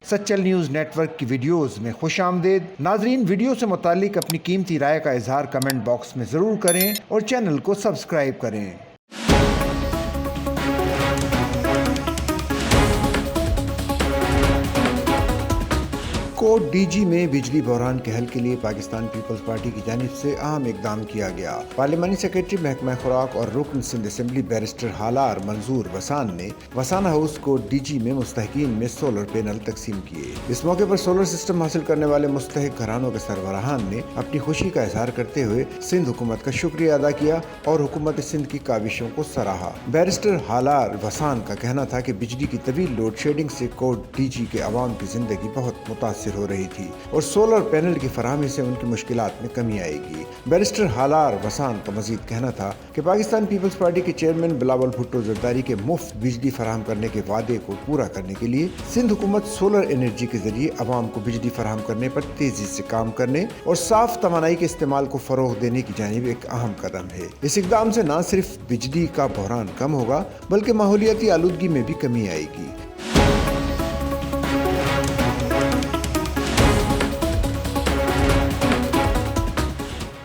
Sachal news net work کی videos میں خوش آمدید۔ ناظرین، ویڈیو سے متعلق اپنی قیمتی رائے کا اظہار کمنٹ باکس میں ضرور کریں اور چینل کو سبسکرائب کریں۔ کوٹ ڈی جی میں بجلی بحران کے حل کے لیے پاکستان پیپلز پارٹی کی جانب سے اہم اقدام کیا گیا۔ پارلیمانی سیکریٹری محکمہ خوراک اور رکن سندھ اسمبلی بیرسٹر حالار منظور وسان نے وسان ہاؤس کوٹ ڈی جی میں مستحقین میں سولر پینل تقسیم کیے۔ اس موقع پر سولر سسٹم حاصل کرنے والے مستحق گھرانوں کے سربراہان نے اپنی خوشی کا اظہار کرتے ہوئے سندھ حکومت کا شکریہ ادا کیا اور حکومت سندھ کی کاوشوں کو سراہا۔ بیرسٹر حالار وسان کا کہنا تھا کہ بجلی کی طویل لوڈ شیڈنگ سے کوٹ ڈی جی کے عوام کی زندگی بہت متاثر ہو رہی تھی اور سولر پینل کی فراہمی سے ان کی مشکلات میں کمی آئے گی۔ بیرسٹر حالار وسان کا مزید کہنا تھا کہ پاکستان پیپلز پارٹی کے چیئرمین بلاول بھٹو زرداری کے مفت بجلی فراہم کرنے کے وعدے کو پورا کرنے کے لیے سندھ حکومت سولر انرجی کے ذریعے عوام کو بجلی فراہم کرنے پر تیزی سے کام کرنے اور صاف توانائی کے استعمال کو فروغ دینے کی جانب ایک اہم قدم ہے۔ اس اقدام سے نہ صرف بجلی کا بحران کم ہوگا بلکہ ماحولیاتی آلودگی میں بھی کمی آئے گی۔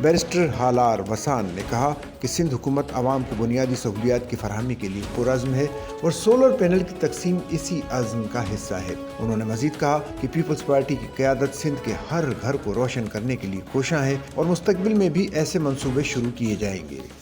بیرسٹر حالار وسان نے کہا کہ سندھ حکومت عوام کو بنیادی سہولیات کی فراہمی کے لیے پرعزم ہے اور سولر پینل کی تقسیم اسی عزم کا حصہ ہے۔ انہوں نے مزید کہا کہ پیپلز پارٹی کی قیادت سندھ کے ہر گھر کو روشن کرنے کے لیے کوشاں ہے اور مستقبل میں بھی ایسے منصوبے شروع کیے جائیں گے۔